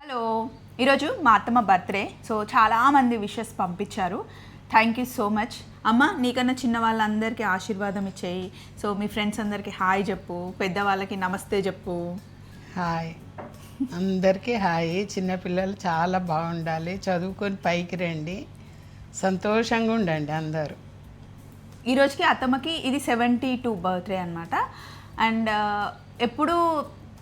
Hello, ఈరోజు మా అత్తమ్మ బర్త్డే. సో చాలామంది విషెస్ పంపించారు. థ్యాంక్ యూ సో మచ్ అమ్మ. నీకన్నా చిన్న వాళ్ళందరికీ ఆశీర్వాదం ఇచ్చేయి. సో మీ ఫ్రెండ్స్ అందరికీ హాయ్ చెప్పు, పెద్దవాళ్ళకి నమస్తే చెప్పు. హాయ్ అందరికీ హాయ్. చిన్నపిల్లలు చాలా బాగుండాలి, చదువుకొని పైకి రండి, సంతోషంగా ఉండండి అందరూ. ఈరోజుకి అత్తమ్మకి ఇది 72 బర్త్డే అనమాట. అండ్ ఎప్పుడు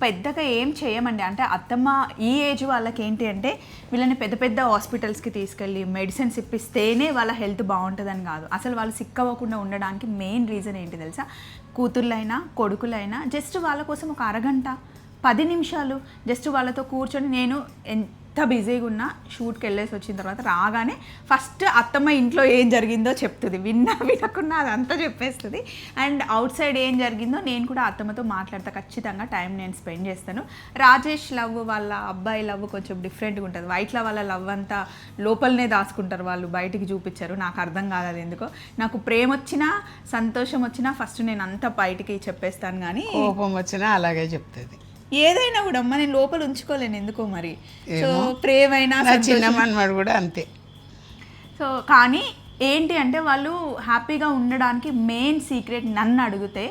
పెద్దగా ఏం చేయమండి. అంటే అత్తమ్మ ఈ ఏజ్ వాళ్ళకి ఏంటి అంటే వీళ్ళని పెద్ద పెద్ద హాస్పిటల్స్కి తీసుకెళ్ళి మెడిసిన్స్ ఇప్పిస్తేనే వాళ్ళ హెల్త్ బాగుంటుందని కాదు. అసలు వాళ్ళు సిక్ అవ్వకుండా ఉండడానికి మెయిన్ రీజన్ ఏంటి తెలుసా? కూతుర్లైనా కొడుకులైనా జస్ట్ వాళ్ళ కోసం ఒక అరగంట 10 నిమిషాలు జస్ట్ వాళ్ళతో కూర్చొని, నేను ఎంత బిజీగా ఉన్నా షూట్కి వెళ్ళేసి వచ్చిన తర్వాత రాగానే ఫస్ట్ అత్తమ్మ ఇంట్లో ఏం జరిగిందో చెప్తుంది. వినకున్నా అదంతా చెప్పేస్తుంది. అండ్ అవుట్ సైడ్ ఏం జరిగిందో నేను కూడా అత్తమ్మతో మాట్లాడతా. ఖచ్చితంగా టైం నేను స్పెండ్ చేస్తాను. రాజేష్ లవ్, వాళ్ళ అబ్బాయి లవ్ కొంచెం డిఫరెంట్గా ఉంటుంది. వైట్ల వాళ్ళ లవ్ అంతా లోపలనే దాచుకుంటారు, వాళ్ళు బయటికి చూపించారు. నాకు అర్థం కాదు ఎందుకో. నాకు ప్రేమ వచ్చినా సంతోషం వచ్చినా ఫస్ట్ నేను అంతా బయటికి చెప్పేస్తాను, కానీ కోపం వచ్చినా అలాగే చెప్తుంది. ఏదైనా కూడా అమ్మ నేను లోపల ఉంచుకోలేను ఎందుకో మరి. సో ప్రేమైనా చిన్న మనవాడు కూడా అంతే. సో కానీ ఏంటి అంటే వాళ్ళు హ్యాపీగా ఉండడానికి మెయిన్ సీక్రెట్ నన్ను అడిగితే,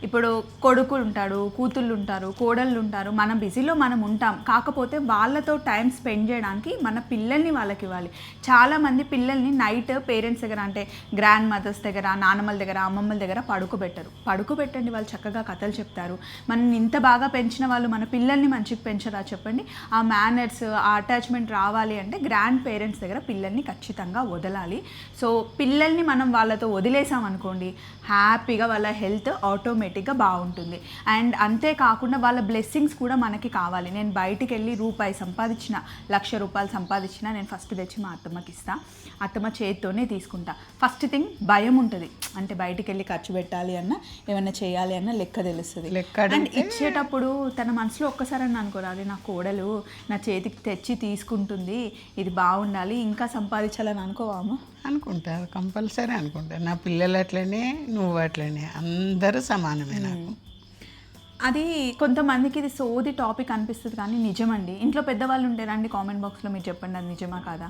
ఇప్పుడు కొడుకులు ఉంటాడు, కూతుళ్ళు ఉంటారు, కోడళ్ళు ఉంటారు, మన బిజీలో మనం ఉంటాం. కాకపోతే వాళ్ళతో టైం స్పెండ్ చేయడానికి మన పిల్లల్ని వాళ్ళకి ఇవ్వాలి. చాలామంది పిల్లల్ని నైట్ పేరెంట్స్ దగ్గర, అంటే గ్రాండ్ మదర్స్ దగ్గర, నానమ్మల దగ్గర, అమ్మమ్మల దగ్గర పడుకోబెట్టండి. వాళ్ళు చక్కగా కథలు చెప్తారు. మనం ఇంత బాగా పెంచిన వాళ్ళు మన పిల్లల్ని మంచిగా పెంచరా చెప్పండి? ఆ మేనర్స్, ఆ అటాచ్మెంట్ రావాలి అంటే గ్రాండ్ పేరెంట్స్ దగ్గర పిల్లల్ని ఖచ్చితంగా వదలాలి. సో పిల్లల్ని మనం వాళ్ళతో వదిలేసాం అనుకోండి, హ్యాపీగా వాళ్ళ హెల్త్ ఆటోమేటిక్గా బాగుంటుంది. అండ్ అంతేకాకుండా వాళ్ళ బ్లెస్సింగ్స్ కూడా మనకి కావాలి. నేను బయటికి వెళ్ళి రూపాయి సంపాదించిన, 1,00,000 రూపాయలు సంపాదించిన, నేను ఫస్ట్ తెచ్చి మా అత్తమ్మకి ఇస్తా. అత్తమ్మ చేతితోనే తీసుకుంటా. ఫస్ట్ థింగ్ భయం ఉంటుంది, అంటే బయటికి వెళ్ళి ఖర్చు పెట్టాలి అన్న, ఏమైనా చేయాలి అన్న లెక్క తెలుస్తుంది. అండ్ ఇచ్చేటప్పుడు తన మనసులో ఒక్కసారి అని అనుకోరాలి, నా కోడలు నా చేతికి తెచ్చి తీసుకుంటుంది, ఇది బాగుండాలి, ఇంకా సంపాదించాలని అనుకోవాము. అనుకుంటారు, కంపల్సరీ అనుకుంటారు. నా పిల్లలు అట్లనే, నువ్వు అట్లనే, అందరూ సమానమే నాకు. అది కొంతమందికి ఇది సోది టాపిక్ అనిపిస్తుంది, కానీ నిజమండి. ఇంట్లో పెద్దవాళ్ళు ఉంటారండి, కామెంట్ బాక్స్లో మీరు చెప్పండి అది నిజమా కాదా.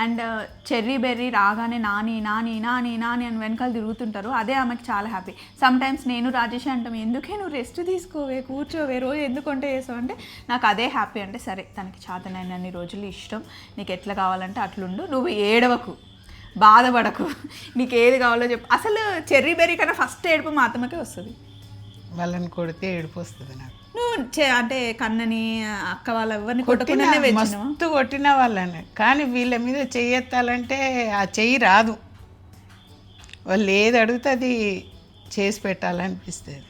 అండ్ చెర్రీ బెర్రీ రాగానే నాని నాని నాని నాని అని వెనకాల తిరుగుతుంటారు. అదే ఆమెకి చాలా హ్యాపీ. సమ్ టైమ్స్ నేను రాజేష్ అంటాం, ఎందుకే నువ్వు రెస్ట్ తీసుకోవే, కూర్చోవే, రోజు ఎందుకు వంట చేసావు అంటే నాకు అదే హ్యాపీ. అంటే సరే, తనకి చేతనైనన్ని రోజులు ఇష్టం, నీకు ఎట్లా కావాలంటే అట్లుండు, నువ్వు ఏడవకు, బాధపడకు, నీకు ఏది కావాలో చెప్పు. అసలు చెర్రీ బెర్రీ కన్నా ఫస్ట్ ఏడుపు మా అత్తమ్మకే వస్తుంది. వాళ్ళని కొడితే ఏడుపు వస్తుంది నాకు. నువ్వు అంటే కన్నని అక్క వాళ్ళ ఎవరిని మస్తు కొట్టిన వాళ్ళని, కానీ వీళ్ళ మీద చెయ్యెత్తాలంటే ఆ చెయ్యి రాదు. వాళ్ళు ఏది అడిగితే అది చేసి పెట్టాలనిపిస్తుంది.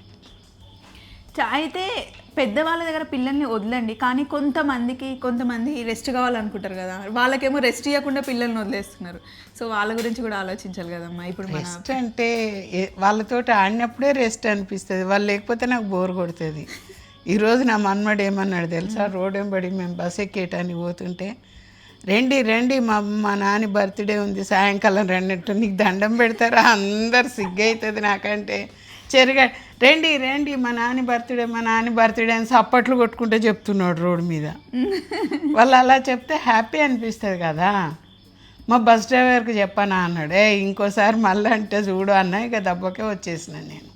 అయితే పెద్దవాళ్ళ దగ్గర పిల్లల్ని వదలండి, కానీ కొంతమంది రెస్ట్ కావాలనుకుంటారు కదా, వాళ్ళకేమో రెస్ట్ ఇవ్వకుండా పిల్లల్ని వదిలేస్తున్నారు. సో వాళ్ళ గురించి కూడా ఆలోచించాలి కదమ్మా. ఇప్పుడు రెస్ట్ అంటే వాళ్ళతో ఆడినప్పుడే రెస్ట్ అనిపిస్తుంది, వాళ్ళు లేకపోతే నాకు బోర్ కొడుతుంది. ఈరోజు నా మన్మడు ఏమన్నాడు తెలుసా? రోడ్ వెంబడి మేము బస్ ఎక్కేయటానికి పోతుంటే, రండి మా నాని బర్త్డే ఉంది, సాయంకాలం రెండంటూ, నీకు దండం పెడతారా? అందరు సిగ్గవుతుంది నాకంటే. చెరుగా రండి మా నాని బర్త్డే అని సప్పట్లు కొట్టుకుంటే చెప్తున్నాడు రోడ్డు మీద. వాళ్ళు అలా చెప్తే హ్యాపీ అనిపిస్తుంది కదా. మా బస్ డ్రైవర్కి చెప్పానా అన్నాడు. ఇంకోసారి మళ్ళీ అంటే చూడు అన్నా, ఇక దెబ్బకే వచ్చేసిన నేను.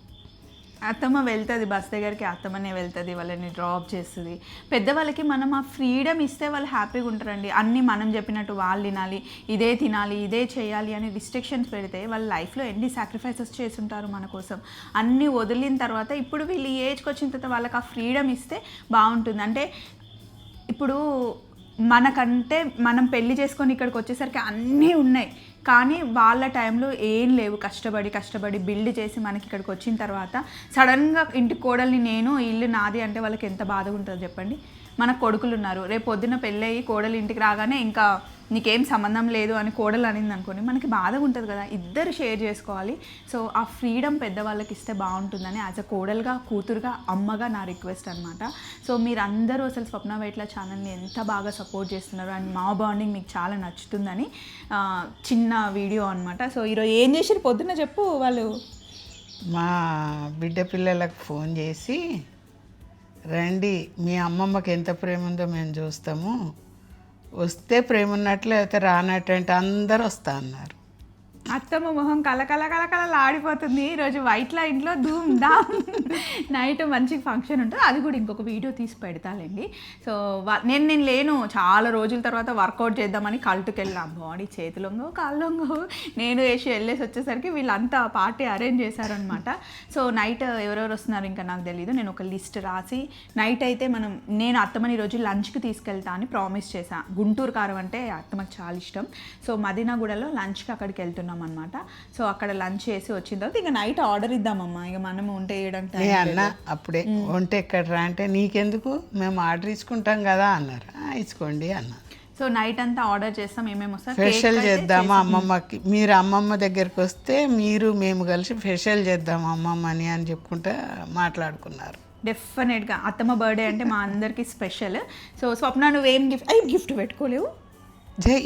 అత్తమ్మ వెళ్తుంది బస్ దగ్గరికి, అత్తమ్మనే వెళ్తుంది, వాళ్ళని డ్రాప్ చేస్తుంది. పెద్దవాళ్ళకి మనం ఆ ఫ్రీడమ్ ఇస్తే వాళ్ళు హ్యాపీగా ఉంటారండి. అన్నీ మనం చెప్పినట్టు వాళ్ళు వినాలి, ఇదే తినాలి, ఇదే చేయాలి అని రిస్ట్రిక్షన్స్ పెడితే వాళ్ళ లైఫ్లో ఎన్ని సాక్రిఫైసెస్ చేస్తుంటారు మన కోసం. అన్నీ వదిలిన తర్వాత ఇప్పుడు వీళ్ళు ఈ ఏజ్కి వచ్చిన తర్వాత వాళ్ళకి ఆ ఫ్రీడమ్ ఇస్తే బాగుంటుంది. అంటే ఇప్పుడు మనకంటే మనం పెళ్లి చేసుకొని ఇక్కడికి వచ్చేసరికి అన్నీ ఉన్నాయి, కానీ వాళ్ళ టైంలో ఏం లేవు. కష్టపడి బిల్డ్ చేసి మనకి ఇక్కడికి వచ్చిన తర్వాత సడన్గా ఇంటి కోడల్ని నేను, ఇల్లు నాది అంటే వాళ్ళకి ఎంత బాధగా ఉంటుందో చెప్పండి. మన కొడుకులు ఉన్నారు, రేపు పొద్దున్న పెళ్ళయి కోడలు ఇంటికి రాగానే ఇంకా నీకేం సంబంధం లేదు అని కోడలు అనింది అనుకోండి, మనకి బాధగా ఉంటుంది కదా. ఇద్దరు షేర్ చేసుకోవాలి. సో ఆ ఫ్రీడమ్ పెద్దవాళ్ళకి ఇస్తే బాగుంటుందని యాజ్ అ కోడలుగా, కూతురుగా, అమ్మగా నా రిక్వెస్ట్ అనమాట. సో మీరందరూ అసలు స్వప్న వైట్ల ఛానల్ని ఎంత బాగా సపోర్ట్ చేస్తున్నారు అండ్ మా బాండింగ్ మీకు చాలా నచ్చుతుందని చిన్న వీడియో అనమాట. సో ఈరోజు ఏం చేసిరు పొద్దున్న చెప్పు. వాళ్ళు మా బిడ్డ పిల్లలకు ఫోన్ చేసి, రండి మీ అమ్మమ్మకి ఎంత ప్రేమ ఉందో మేము చూస్తాము, వస్తే ప్రేమ ఉన్నట్లు అయితే రానట్టు అంటే అందరు వస్తా అన్నారు. అత్తమ్మ మొహం ఆడిపోతుంది. ఈరోజు వైట్లా ఇంట్లో ధూమ్ ధామ్ నైట్ మంచి ఫంక్షన్ ఉంటుంది, అది కూడా ఇంకొక వీడియో తీసి పెడతాలేండి. సో నేను లేను, చాలా రోజుల తర్వాత వర్కౌట్ చేద్దామని కల్టుకి వెళ్ళాం. బాడీ చేతులొంగో కాళ్ళొంగో నేను వేసి వెళ్ళేసి వచ్చేసరికి వీళ్ళంతా పార్టీ అరేంజ్ చేశారనమాట. సో నైట్ ఎవరెవరు వస్తున్నారు ఇంకా నాకు తెలియదు. నేను ఒక లిస్ట్ రాసి నైట్ అయితే నేను అత్తమ్మని ఈరోజు లంచ్కి తీసుకెళ్తా అని ప్రామిస్ చేశాను. గుంటూరు కారం అంటే అత్తమ్మకి చాలా ఇష్టం. సో మదీనాగూడలో లంచ్కి అక్కడికి వెళ్తున్నాం అనమాట. సో అక్కడ లంచ్ చేసి వచ్చిన తర్వాత ఇక నైట్ ఆర్డర్ ఇద్దామమ్మా, ఇక మనం వంట చేయడానికి అన్న అప్పుడే వంట ఎక్కడ రా అంటే నీకెందుకు మేము ఆర్డర్ ఇచ్చుకుంటాం కదా అన్నారు. ఇచ్చుకోండి అన్న. సో నైట్ అంతా ఆర్డర్ చేస్తాం, ఏమేమి వస్తాం ఫెషల్ చేద్దామా అమ్మమ్మకి, మీరు అమ్మమ్మ దగ్గరికి వస్తే మేము కలిసి ఫెషల్ చేద్దాం అమ్మమ్మని అని చెప్పుకుంటా మాట్లాడుకున్నారు. డెఫినెట్గా అత్తమ్మ బర్త్డే అంటే మా అందరికీ స్పెషల్. సో స్వప్న నువ్వేం గిఫ్ట్ పెట్టుకోలేవు?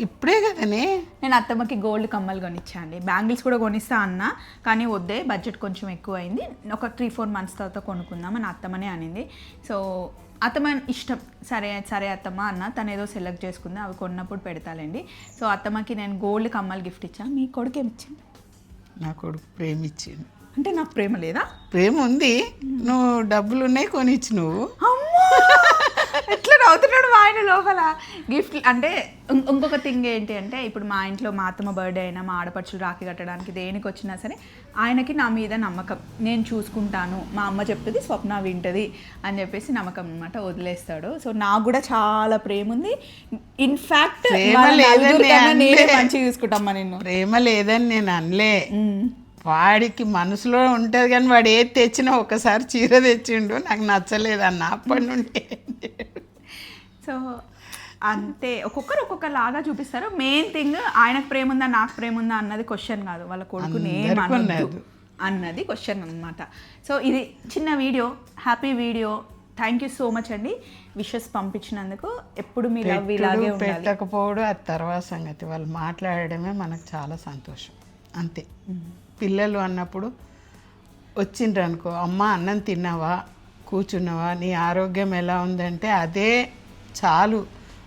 ఇప్పుడే కదనే నేను అత్తమ్మకి గోల్డ్ కమ్మలు కొనిచ్చా అండి, బ్యాంగిల్స్ కూడా కొనిస్తా అన్నా, కానీ వద్దే బడ్జెట్ కొంచెం ఎక్కువ అయింది, ఒక 3-4 months తర్వాత కొనుక్కుందాం అని అత్తమ్మనే అనింది. సో అత్తమ్మ ఇష్టం, సరే అత్తమ్మ అన్న, తను ఏదో సెలెక్ట్ చేసుకుంది, అవి కొన్నప్పుడు పెడతాలేండి. సో అత్తమ్మకి నేను గోల్డ్ కమ్మలు గిఫ్ట్ ఇచ్చా. మీ కొడుకు ఏమిచ్చింది? నా కొడుకు ప్రేమ ఇచ్చింది. అంటే నాకు ప్రేమ లేదా? ప్రేమ ఉంది, నువ్వు డబ్బులు ఉన్నాయి కొనిచ్చి. నువ్వు ఎట్లా నవ్వుతున్నాడు మా ఆయన లోపల. గిఫ్ట్ అంటే ఇంకొక థింగ్ ఏంటి అంటే, ఇప్పుడు మా ఇంట్లో మా అత్తమ్మ బర్త్డే అయినా, మా ఆడపడుచులు రాఖీ కట్టడానికి దేనికి వచ్చినా సరే ఆయనకి నా మీద నమ్మకం, నేను చూసుకుంటాను, మా అమ్మ చెప్తుంది స్వప్న వింటది అని చెప్పేసి నమ్మకం అనమాట, వదిలేస్తాడు. సో నాకు కూడా చాలా ప్రేమ ఉంది. ఇన్ఫాక్ట్ నేనే మంచిగా చూసుకుంటామ్మా నిన్ను. ప్రేమ లేదని నేను అనలే, వాడికి మనసులో ఉంటుంది, కానీ వాడు ఏది తెచ్చినా ఒకసారి చీర తెచ్చిండు, నాకు నచ్చలేదు అన్న అప్పటి నుండి. సో అంతే, ఒక్కొక్క లాగా చూపిస్తారు. మెయిన్ థింగ్ ఆయనకు ప్రేమ ఉందా నాకు ప్రేమ ఉందా అన్నది క్వశ్చన్ కాదు, వాళ్ళ కొడుకు అన్నది క్వశ్చన్ అనమాట. సో ఇది చిన్న video, happy video. Thank you so much అండి విషెస్ పంపించినందుకు. ఎప్పుడు మీ లవ్ ఇలాగే పెట్టకపోవడం అది తర్వాత సంగతి, వాళ్ళు మాట్లాడడమే మనకు చాలా సంతోషం అంతే. పిల్లలు అన్నప్పుడు వచ్చిండ్రు అనుకో, అమ్మ అన్నం తిన్నావా, కూర్చున్నావా, నీ ఆరోగ్యం ఎలా ఉందంటే అదే చాలు.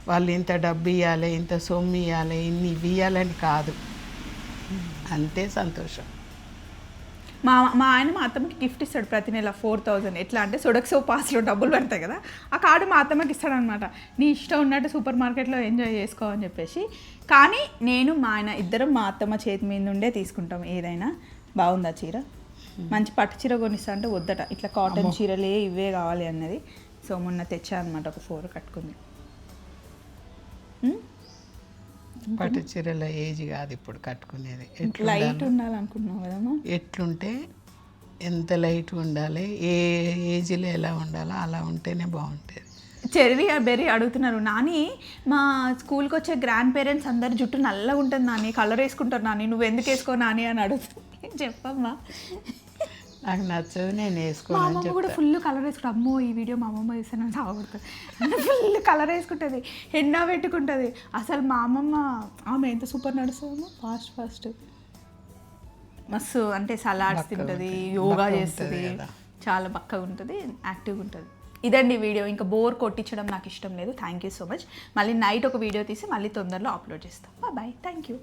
వాళ్ళు ఇంత డబ్బు ఇవ్వాలి, ఇంత సొమ్ము ఇవ్వాలి, ఇన్ని ఇవ్వాలని కాదు, అంతే సంతోషం. మా ఆయన మా అత్తమ్మకి గిఫ్ట్ ఇస్తాడు ప్రతి నెల 4000. ఎట్లా అంటే సొడక్సో పాస్లో డబ్బులు పడతాయి కదా, ఆ కార్డు మా అత్తమ్మకి ఇస్తాడు అనమాట. నీ ఇష్టం ఉన్నట్టు సూపర్ మార్కెట్లో ఎంజాయ్ చేసుకోవని చెప్పేసి. కానీ నేను మా ఆయన ఇద్దరం మా అత్తమ్మ చేతి మీద నుండే తీసుకుంటాం ఏదైనా. బాగుందా చీర? మంచి పట్టు చీర కొనిస్తా అంటే వద్దట, ఇట్లా కాటన్ చీరలే ఇవే కావాలి అన్నది. సో మొన్న తెచ్చా అనమాట, ఒక 4 కట్టుకుంది. పట్టు చీరల ఏజ్ కాదు ఇప్పుడు కట్టుకునేది, లైట్ ఉండాలనుకుంటున్నావు కదమ్మా. ఎట్లుంటే ఎంత లైట్ ఉండాలి, ఏ ఏజ్లో ఎలా ఉండాలో అలా ఉంటేనే బాగుంటుంది. చెర్రీ బెర్రీ అడుగుతున్నారు, నాని మా స్కూల్కి వచ్చే గ్రాండ్ పేరెంట్స్ అందరు జుట్టు నల్లగా ఉంటుంది నాని, కలర్ వేసుకుంటారు నాని, నువ్వు ఎందుకు వేసుకో నాని అని అడుగుతుంది. చెప్పమ్మా. నాకు నచ్చదు, నేను వేసుకోను. మా అమ్మమ్మ కూడా ఫుల్ కలర్ వేసుకుంటుంది. అమ్మో ఈ వీడియో మా అమ్మమ్మ వేసాను సాగుతుంది, ఫుల్ కలర్ వేసుకుంటుంది, హెన్నా పెట్టుకుంటుంది. అసలు మా అమ్మమ్మ ఆమె ఎంత సూపర్ నడుస్తుందో, ఫాస్ట్ మస్తు, అంటే సలాడ్స్ తింటుంది, యోగా చేస్తుంది, చాలా బక్కగా ఉంటుంది, యాక్టివ్గా ఉంటుంది. ఇదండి వీడియో. ఇంకా బోర్ కొట్టించడం నాకు ఇష్టం లేదు. Thank you so much. మళ్ళీ నైట్ ఒక వీడియో తీసి మళ్ళీ తొందరలో అప్లోడ్ చేస్తాం. Bye, thank you.